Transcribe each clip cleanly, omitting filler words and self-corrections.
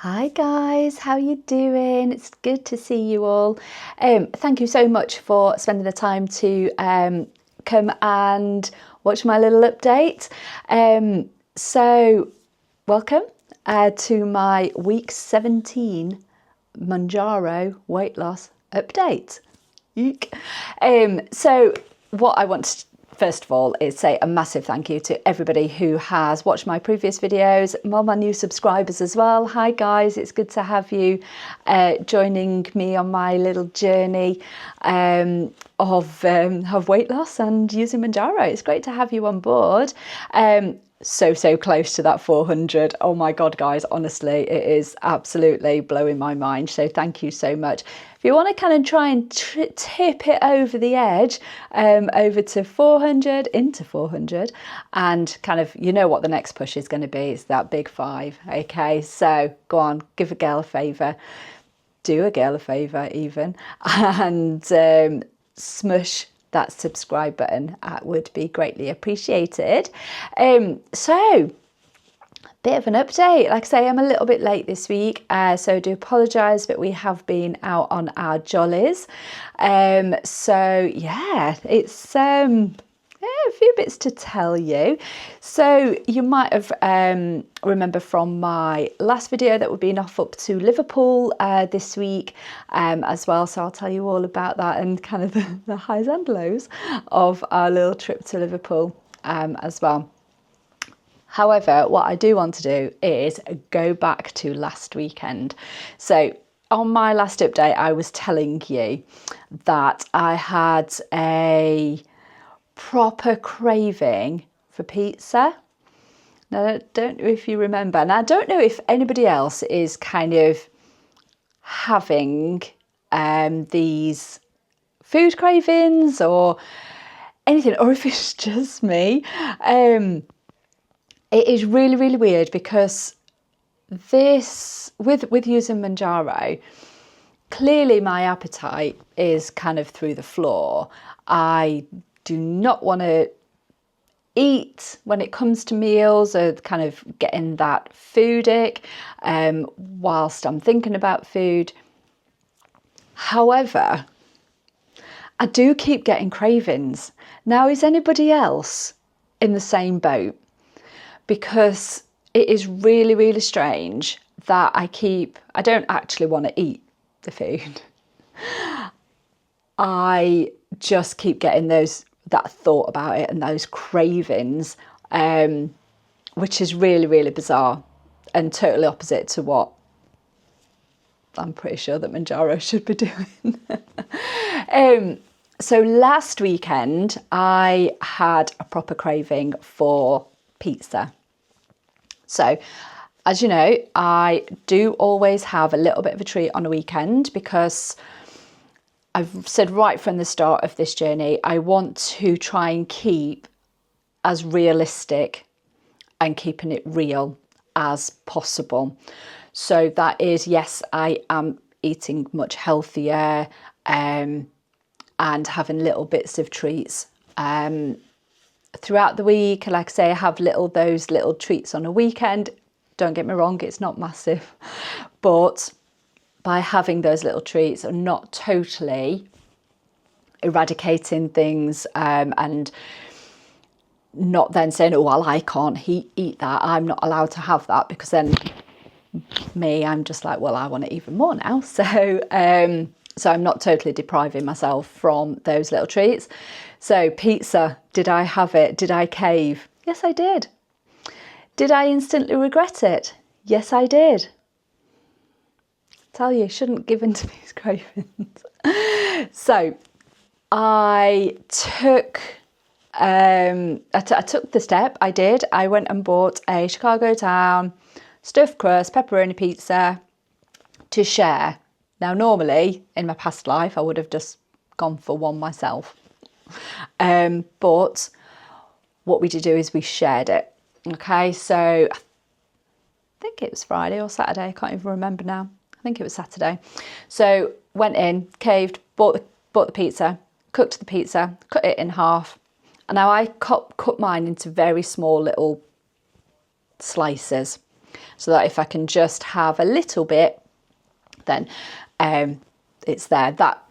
Hi guys, how you doing? It's good to see you all. Thank you so much for spending the time to come and watch my little update. So welcome to my week 17 Mounjaro weight loss update. Eek. So what I want to first of all is say a massive thank you to everybody who has watched my previous videos, all my new subscribers as well. Hi guys, it's good to have you joining me on my little journey of weight loss and using Mounjaro. It's great to have you on board. So close to that 400. Oh my god guys, honestly it is absolutely blowing my mind, so thank you so much. If you want to kind of try and tip it over the edge, over to 400, into 400, and kind of, you know what the next push is going to be, it's that big 5. Okay, so go on, give a girl a favour, do a girl a favour even, and smush that subscribe button. That would be greatly appreciated. So bit of an update. Like I say, I'm a little bit late this week, so I do apologise, but we have been out on our jollies. So yeah, it's a few bits to tell you. So you might have remember from my last video that we've been off up to Liverpool this week as well, so I'll tell you all about that and kind of the highs and lows of our little trip to Liverpool as well. However, what I do want to do is go back to last weekend. So on my last update, I was telling you that I had a proper craving for pizza. Now, I don't know if you remember, and I don't know if anybody else is kind of having these food cravings or anything, or if it's just me. It is really, really weird because this, with using Mounjaro, clearly my appetite is kind of through the floor. I do not want to eat when it comes to meals, or kind of getting that foodic whilst I'm thinking about food. However, I do keep getting cravings. Now, is anybody else in the same boat? Because it is really, really strange that I don't actually want to eat the food. I just keep getting that thought about it and those cravings, which is really, really bizarre and totally opposite to what I'm pretty sure that Mounjaro should be doing. So last weekend, I had a proper craving for pizza. So, as you know, I do always have a little bit of a treat on a weekend because I've said right from the start of this journey, I want to try and keep as realistic and keeping it real as possible. So that is, yes, I am eating much healthier and having little bits of treats. Throughout the week, like I say, I have those little treats on a weekend. Don't get me wrong, it's not massive, but by having those little treats, I'm not totally eradicating things and not then saying, oh, well, I can't eat that, I'm not allowed to have that, because then I'm just like, well, I want it even more now. So I'm not totally depriving myself from those little treats. So pizza, did I have it? Did I cave? Yes, I did. Did I instantly regret it? Yes, I did. Tell you, shouldn't give in to these cravings. So I took the step. I went and bought a Chicago Town stuffed crust pepperoni pizza to share. Now, normally in my past life, I would have just gone for one myself. But what we did do is we shared it. Okay, so I think it was Friday or Saturday. I can't even remember now. I think it was Saturday. So went in, caved, bought the pizza, cooked the pizza, cut it in half. And now I cut mine into very small little slices. so that if I can just have a little bit, then it's there. That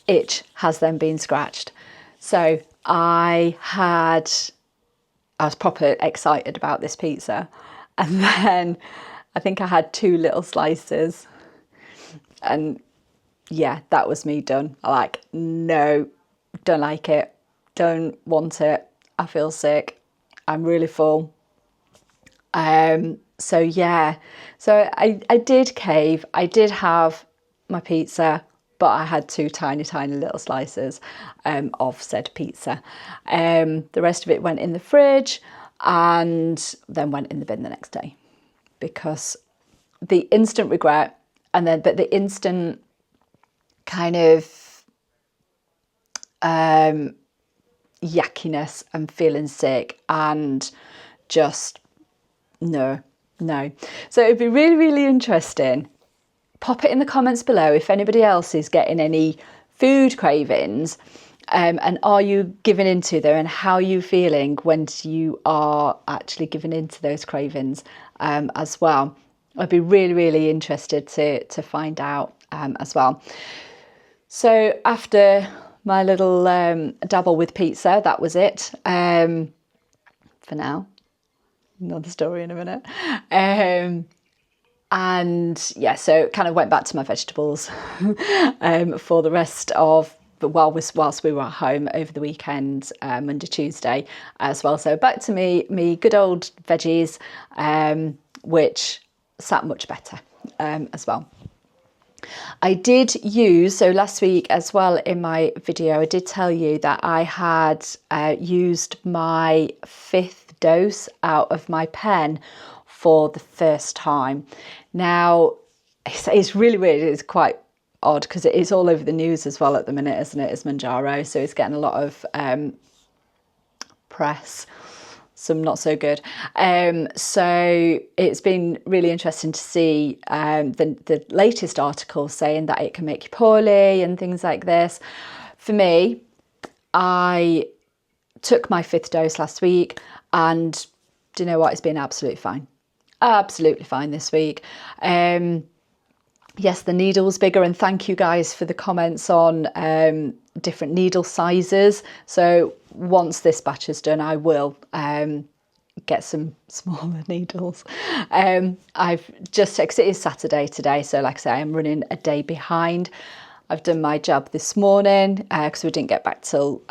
itch has then been scratched. So I was proper excited about this pizza, and then I think I had 2 little slices, and yeah, that was me done. I like, no, don't like it, don't want it, I feel sick, I'm really full. So yeah, so I did cave. I did have my pizza, but I had 2 tiny little slices of said pizza. The rest of it went in the fridge and then went in the bin the next day, because the instant regret, and then but the instant kind of yuckiness and feeling sick and just no. So it'd be really interesting. Pop it in the comments below if anybody else is getting any food cravings, and are you giving into them, and how are you feeling when you are actually giving into those cravings as well. I'd be really interested to find out as well. So after my little dabble with pizza, that was it for now. Another story in a minute. And yeah, so kind of went back to my vegetables for the rest of whilst we were at home over the weekend, Monday, Tuesday as well. So back to me good old veggies, which sat much better as well. I did use, so last week as well in my video, I did tell you that I had used my 5th dose out of my pen for the first time. Now, it's really weird. It's quite odd because it is all over the news as well at the minute, isn't it? It's Mounjaro, so it's getting a lot of press, some not so good. So it's been really interesting to see the latest articles saying that it can make you poorly and things like this. For me, I took my 5th dose last week, and do you know what? It's been absolutely fine. Absolutely fine this week. Yes, the needle's bigger, and thank you guys for the comments on different needle sizes. So once this batch is done, I will get some smaller needles. I've just, because it is Saturday today, so like I say, I'm running a day behind. I've done my jab this morning because we didn't get back till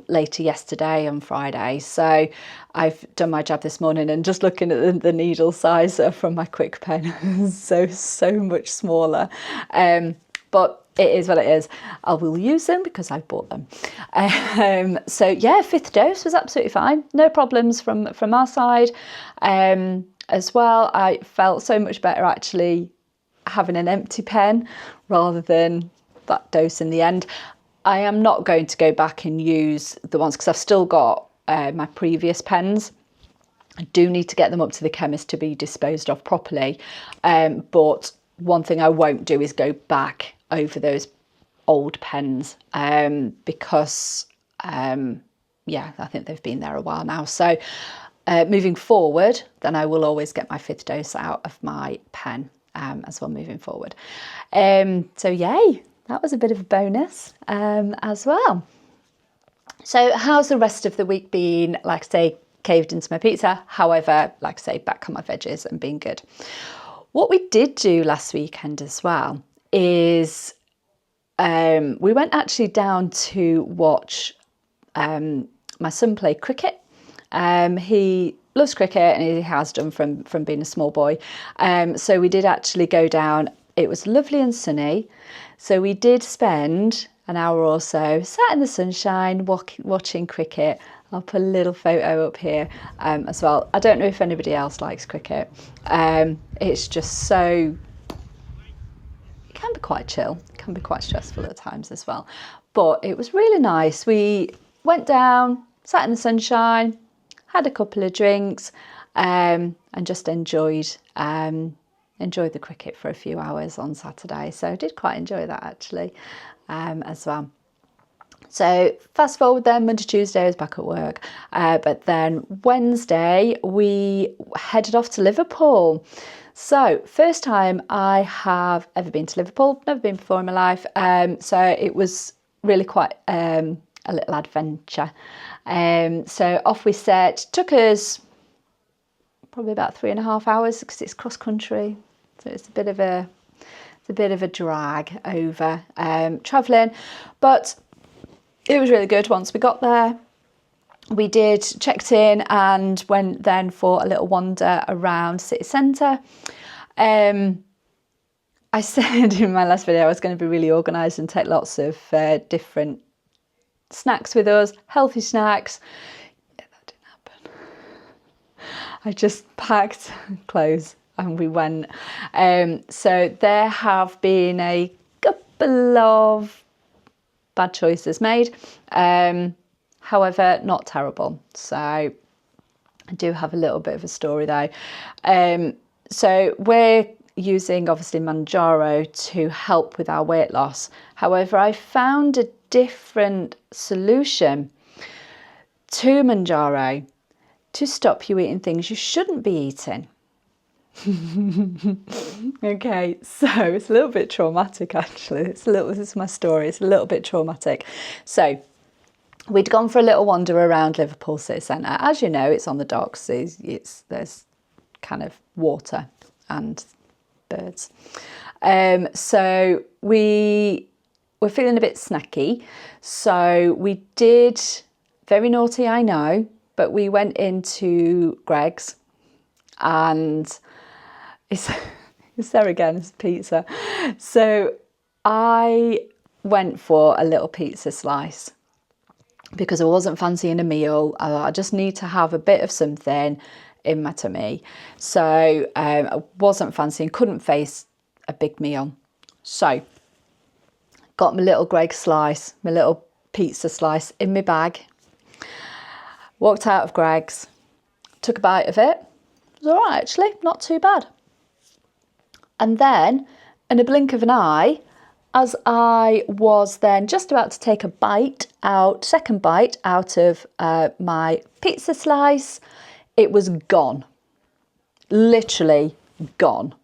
later yesterday on Friday. So I've done my jab this morning, and just looking at the needle size from my quick pen, so much smaller. But it is what it is. I will use them because I've bought them. So yeah, 5th dose was absolutely fine. No problems from our side as well. I felt so much better actually having an empty pen rather than that dose in the end. I am not going to go back and use the ones, because I've still got my previous pens. I do need to get them up to the chemist to be disposed of properly. But one thing I won't do is go back over those old pens because yeah, I think they've been there a while now. So moving forward, then I will always get my 5th dose out of my pen as well moving forward. So yay, that was a bit of a bonus as well. So how's the rest of the week been? Like I say, caved into my pizza. However, like I say, back on my veggies and being good. What we did do last weekend as well is we went actually down to watch my son play cricket. He loves cricket, and he has done from being a small boy. So we did actually go down. It was lovely and sunny. So we did spend an hour or so sat in the sunshine watching cricket. I'll put a little photo up here as well. I don't know if anybody else likes cricket. It's just so, it can be quite chill. It can be quite stressful at times as well. But it was really nice. We went down, sat in the sunshine, had a couple of drinks, and just enjoyed the cricket for a few hours on Saturday. So I did quite enjoy that actually as well. So fast forward then, Monday, Tuesday I was back at work. But then Wednesday we headed off to Liverpool. So, first time I have ever been to Liverpool, never been before in my life. So it was really quite a little adventure. So off we set. Took us probably about 3.5 hours because it's cross country. So it's a bit of a drag over travelling, but it was really good. Once we got there, we checked in and went then for a little wander around city centre. I said in my last video I was going to be really organised and take lots of different snacks with us, healthy snacks. Yeah, that didn't happen. I just packed clothes and we went. So there have been a couple of bad choices made. However, not terrible. So I do have a little bit of a story though. So we're using obviously Mounjaro to help with our weight loss. However, I found a different solution to Mounjaro to stop you eating things you shouldn't be eating. Okay, so it's a little bit traumatic actually. This is my story. It's a little bit traumatic. So we'd gone for a little wander around Liverpool city centre. As you know, it's on the docks. There's kind of water and birds. So we were feeling a bit snacky. So we did, very naughty, I know, but we went into Greg's and it's there again, it's pizza. So I went for a little pizza slice because I wasn't fancying a meal. I just need to have a bit of something in my tummy. So I wasn't fancying, couldn't face a big meal. So got my little Greg slice, my little pizza slice in my bag. Walked out of Greg's, took a bite of it. It was all right actually, not too bad. And then in a blink of an eye, as I was then just about to take second bite out of my pizza slice, it was gone. Literally gone.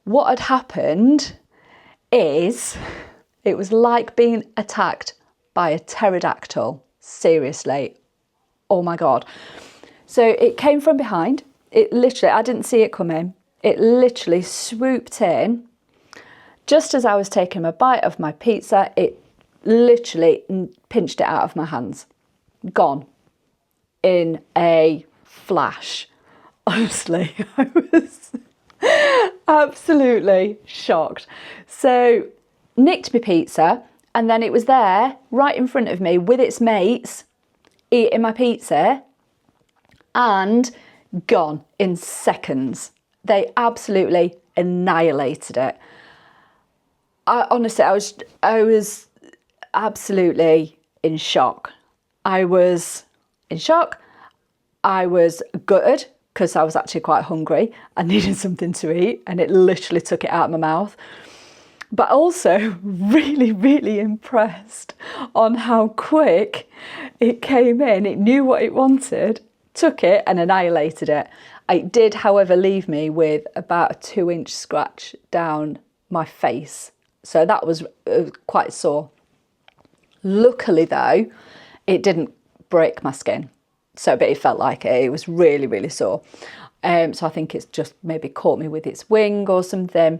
What had happened is it was like being attacked by a pterodactyl. Seriously. Oh my God. So it came from behind. It literally, I didn't see it coming. It literally swooped in. Just as I was taking a bite of my pizza, it literally pinched it out of my hands. Gone. In a flash. Honestly, I was absolutely shocked. So, nicked my pizza, and then it was there, right in front of me, with its mates, eating my pizza, and gone in seconds. They absolutely annihilated it. Honestly, I was absolutely in shock. I was in shock. I was gutted because I was actually quite hungry. I needed something to eat and it literally took it out of my mouth. But also really, really impressed on how quick it came in. It knew what it wanted, took it and annihilated it. It did, however, leave me with about a 2-inch scratch down my face. So that was quite sore. Luckily though, it didn't break my skin. But it felt like it. It was really, really sore. So I think it's just maybe caught me with its wing or something.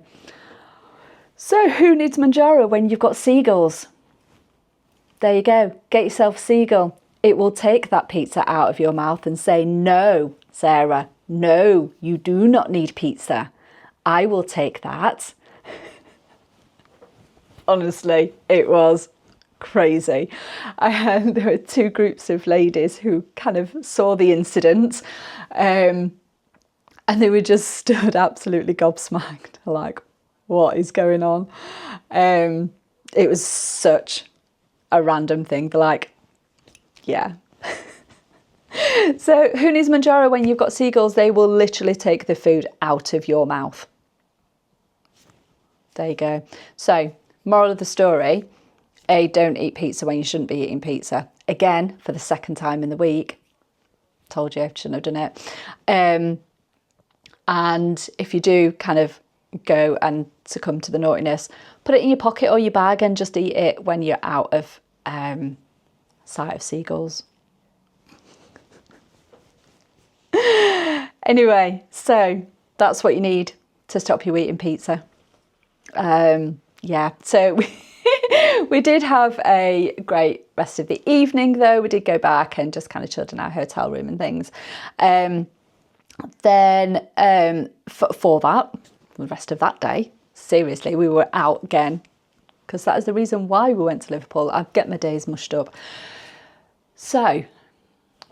So who needs Mounjaro when you've got seagulls? There you go. Get yourself a seagull. It will take that pizza out of your mouth and say, no, Sarah, no, you do not need pizza. I will take that. Honestly, it was crazy. There were 2 groups of ladies who kind of saw the incident and they were just stood absolutely gobsmacked, like, what is going on? It was such a random thing. They're like, yeah. So who needs Mounjaro when you've got seagulls? They will literally take the food out of your mouth. There you go. So moral of the story, don't eat pizza when you shouldn't be eating pizza. Again, for the 2nd time in the week. Told you I shouldn't have done it. And if you do kind of go and succumb to the naughtiness, put it in your pocket or your bag and just eat it when you're out of sight of seagulls. Anyway, so that's what you need to stop you eating pizza. Yeah, so we did have a great rest of the evening though. We did go back and just kind of chilled in our hotel room and things. Then for that, the rest of that day, seriously, we were out again, because that is the reason why we went to Liverpool. I get my days mushed up. So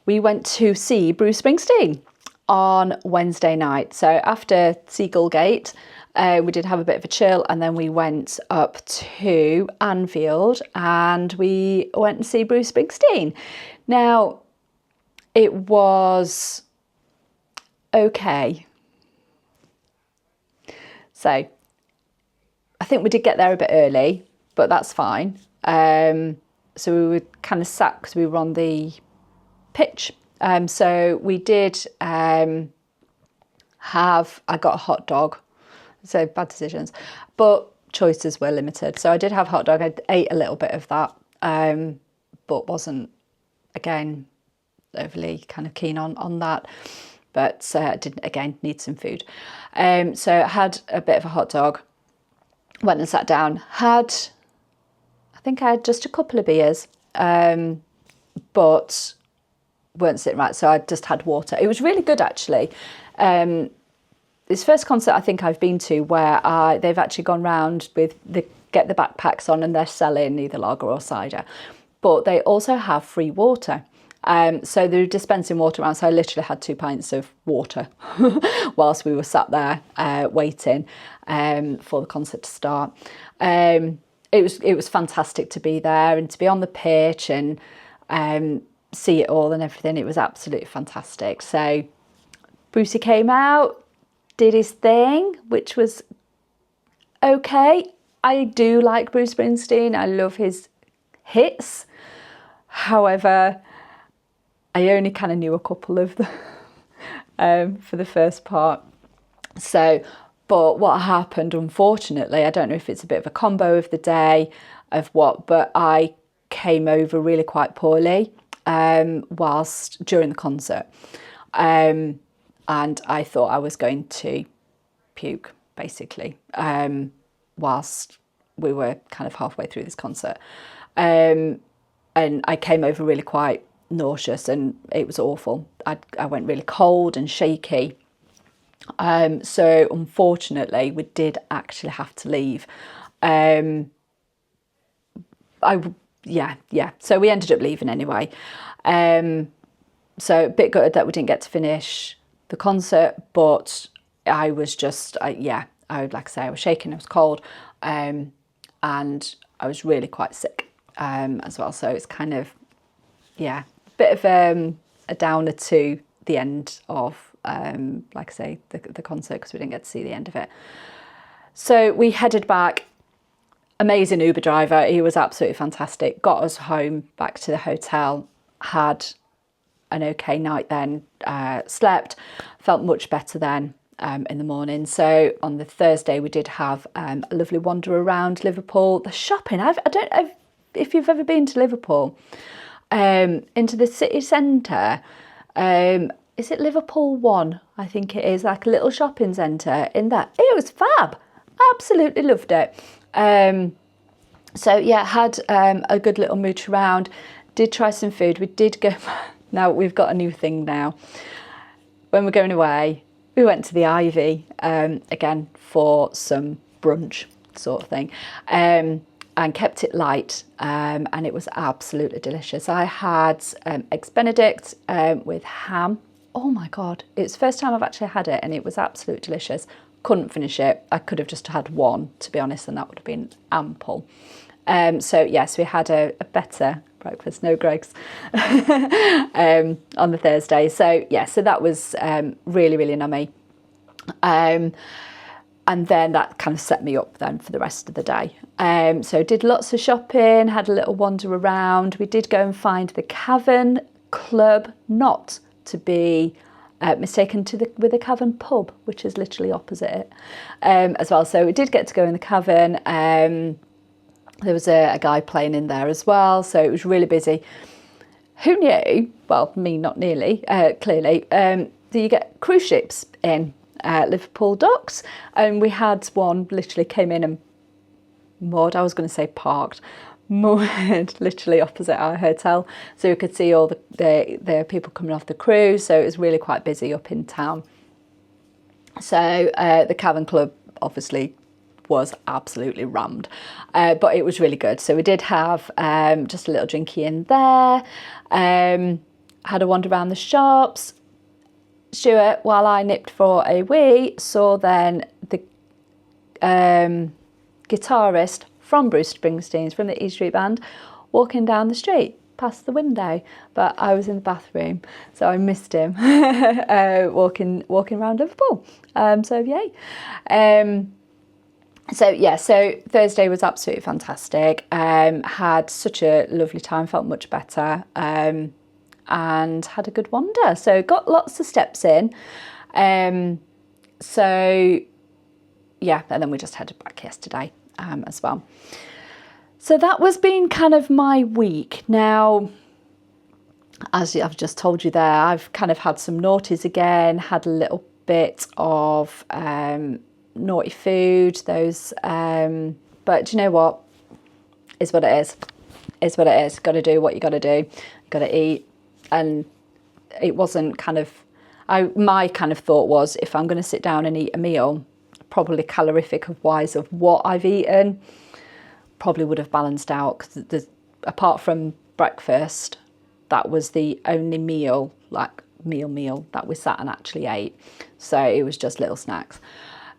we went to see Bruce Springsteen on Wednesday night. So after Seagull Gate, we did have a bit of a chill, and then we went up to Anfield and we went and see Bruce Springsteen. Now, it was okay. So I think we did get there a bit early, but that's fine. So we were kind of sat because we were on the pitch. So we did I got a hot dog. So bad decisions, but choices were limited. So I did have hot dog. I ate a little bit of that, but wasn't, again, overly kind of keen on that. But I did, again, need some food. So I had a bit of a hot dog, went and sat down, I think I had just a couple of beers, but weren't sitting right. So I just had water. It was really good, actually. It's the first concert I think I've been to where they've actually gone round with get the backpacks on and they're selling either lager or cider, but they also have free water. So they're dispensing water around. So I literally had 2 pints of water whilst we were sat there waiting for the concert to start. It was fantastic to be there and to be on the pitch and see it all and everything. It was absolutely fantastic. So Brucey came out, did his thing, which was okay. I do like Bruce Springsteen. I love his hits. However, I only kind of knew a couple of them for the first part. So, but what happened, unfortunately, I don't know if it's a bit of a combo of the day of what, but I came over really quite poorly whilst during the concert. And I thought I was going to puke, basically, whilst we were kind of halfway through this concert. And I came over really quite nauseous and it was awful. I went really cold and shaky. So unfortunately, we did actually have to leave. So we ended up leaving anyway. So a bit gutted that we didn't get to finish the concert, but I was just, like I say, I was shaking, I was cold, and I was really quite sick as well. So it's kind of, a bit of a downer to the end of, like I say, the concert, because we didn't get to see the end of it. So we headed back. Amazing Uber driver, he was absolutely fantastic, got us home back to the hotel, had an okay night then, slept, felt much better then in the morning. So on the Thursday we did have a lovely wander around Liverpool. The shopping, I don't know if you've ever been to Liverpool, into the city centre. Is it Liverpool 1? I think it is, like a little shopping centre in that. It was fab, absolutely loved it. So yeah, had a good little mooch around, did try some food. We did go, now we've got a new thing now. When we're going away, we went to the Ivy again for some brunch sort of thing, and kept it light, and it was absolutely delicious. I had eggs Benedict with ham. Oh my God, it's the first time I've actually had it and it was absolutely delicious. Couldn't finish it. I could have just had one, to be honest, and that would have been ample. So yes, we had a better breakfast, no Greggs, on the Thursday. So yeah, so that was really, really nummy. And then that kind of set me up then for the rest of the day. So did lots of shopping, had a little wander around. We did go and find the Cavern Club, not to be mistaken with the Cavern pub, which is literally opposite it as well. So we did get to go in the Cavern. There was a guy playing in there as well, so it was really busy. Who knew, well, me not nearly, clearly, that you get cruise ships in Liverpool docks, and we had one literally came in and moored, I was going to say parked, moored literally opposite our hotel, so you could see all the people coming off the cruise, so it was really quite busy up in town. So the Cavern Club obviously was absolutely rammed, but it was really good. So we did have just a little drinky in there, had a wander around the shops. Stuart, while I nipped for a wee, saw then the guitarist from Bruce Springsteen's, from the E Street Band, walking down the street past the window, but I was in the bathroom, so I missed him walking around Liverpool. So yay. So Thursday was absolutely fantastic. Had such a lovely time, felt much better, and had a good wander. So got lots of steps in. So yeah, and then we just headed back yesterday as well. So that was been kind of my week. Now, as I've just told you there, I've kind of had some naughties again, had a little bit of naughty food, those, but do you know what? Is what it is. Is what it is. Got to do what you got to do. Got to eat. And it wasn't kind of, my kind of thought was, if I'm going to sit down and eat a meal, probably calorific wise of what I've eaten, probably would have balanced out, because apart from breakfast, that was the only meal, like meal that we sat and actually ate. So it was just little snacks,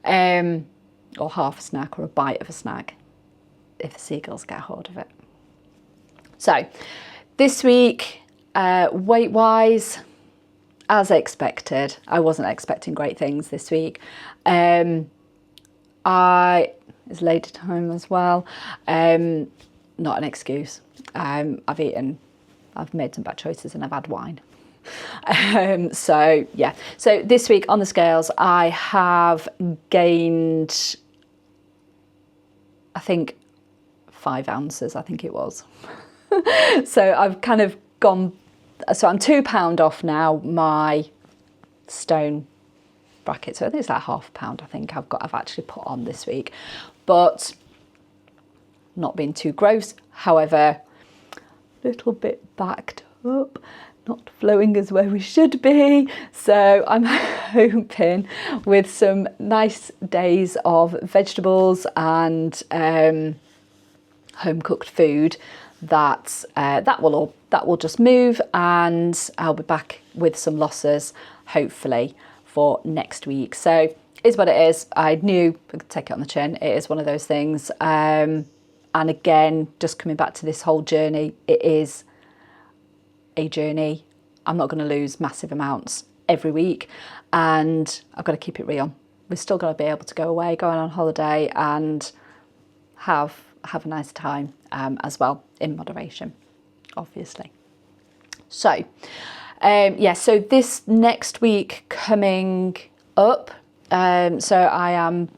or half a snack or a bite of a snack, if the seagulls get hold of it. So this week, weight wise, as expected, I wasn't expecting great things this week. It's later time as well. Not an excuse. I've made some bad choices and I've had wine. So yeah, so this week on the scales I have gained, I think 5 ounces, I think it was. So I've kind of gone, so I'm £2 off now my stone bracket, so I think it's like £0.5 I think I've actually put on this week, but not being too gross. However, a little bit backed up, not flowing as where we should be. So I'm hoping with some nice days of vegetables and home cooked food that that will just move, and I'll be back with some losses hopefully for next week. So is what it is. I knew I could take it on the chin. It is one of those things. And again, just coming back to this whole journey, it is a journey. I'm not going to lose massive amounts every week, and I've got to keep it real. We've still got to be able to go away, go on holiday, and have a nice time as well, in moderation, obviously. So so this next week coming up, so I am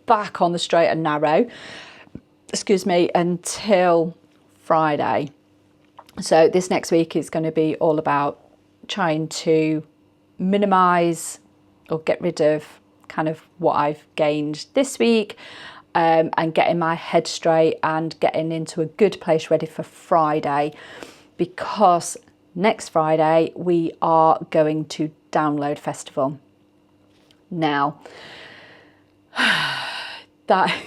back on the straight and narrow, until Friday. So this next week is going to be all about trying to minimise or get rid of kind of what I've gained this week, and getting my head straight and getting into a good place ready for Friday, because next Friday we are going to Download Festival. Now, that's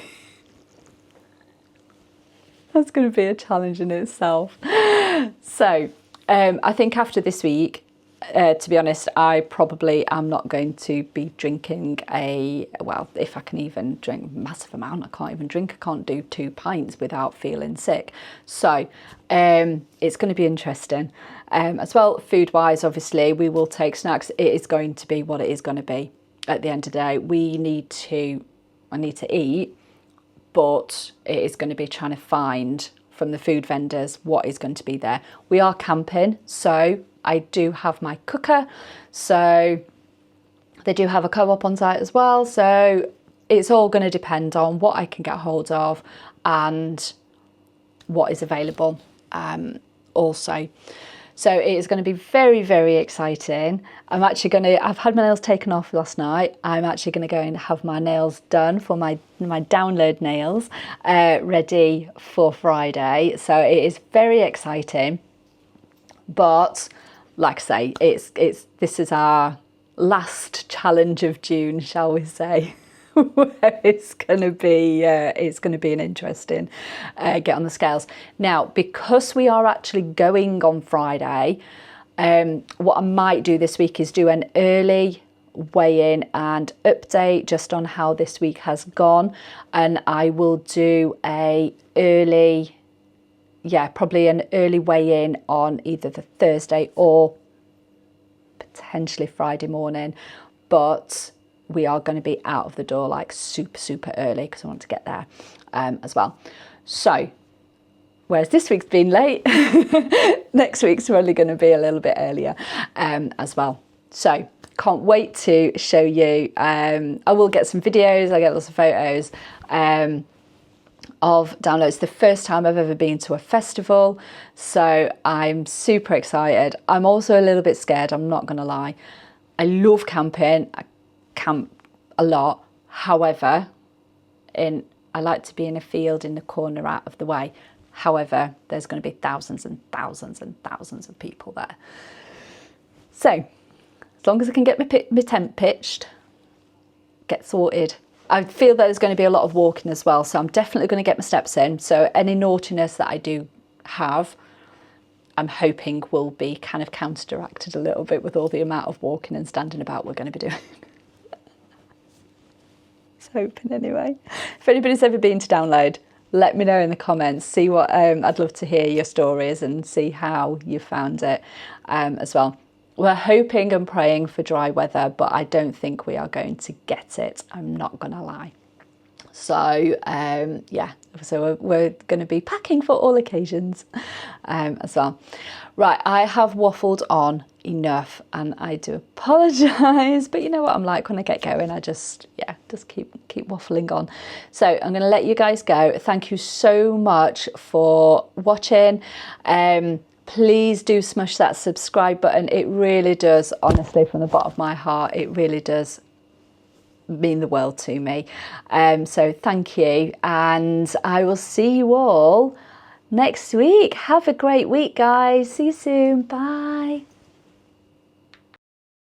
going to be a challenge in itself. So I think after this week, to be honest, I probably am not going to be drinking if I can even drink a massive amount. I can't even drink. I can't do 2 pints without feeling sick. So it's going to be interesting. As well, food wise, obviously, we will take snacks. It is going to be what it is going to be at the end of the day. I need to eat, but it is going to be trying to find from the food vendors what is going to be there. We are camping, so I do have my cooker, so They do have a co-op on site as well, so it's all going to depend on what I can get hold of and what is available also. So it is going to be very, very exciting. I've had my nails taken off last night. I'm actually going to go and have my nails done for my download nails, ready for Friday. So it is very exciting. But like I say, this is our last challenge of June, shall we say? Where it's going to be an interesting get on the scales. Now, because we are actually going on Friday, what I might do this week is do an early weigh-in and update just on how this week has gone, and I will do probably an early weigh-in on either the Thursday or potentially Friday morning, but we are going to be out of the door like super early because I want to get there as well. So whereas this week's been late, next week's probably going to be a little bit earlier as well. So can't wait to show you. I will get some videos, I get lots of photos of downloads. The first time I've ever been to a festival, so I'm super excited. I'm also a little bit scared, I'm not going to lie. I love camping. I camp a lot. However, I like to be in a field in the corner out of the way. However, there's going to be thousands and thousands and thousands of people there. So as long as I can get my tent pitched, get sorted. I feel that there's going to be a lot of walking as well, so I'm definitely going to get my steps in. So any naughtiness that I do have, I'm hoping will be kind of counteracted a little bit with all the amount of walking and standing about we're going to be doing. It's hoping anyway. If anybody's ever been to download, let me know in the comments. See what I'd love to hear your stories and see how you found it as well. We're hoping and praying for dry weather, but I don't think we are going to get it. I'm not going to lie. So yeah, so we're going to be packing for all occasions as well. Right, I have waffled on enough and I do apologise, but you know what I'm like when I get going, I just keep waffling on. So I'm going to let you guys go. Thank you so much for watching. Please do smash that subscribe button. It really does, honestly, from the bottom of my heart, it really does mean the world to me. So thank you, and I will see you all next week. Have a great week, guys. See you soon. Bye.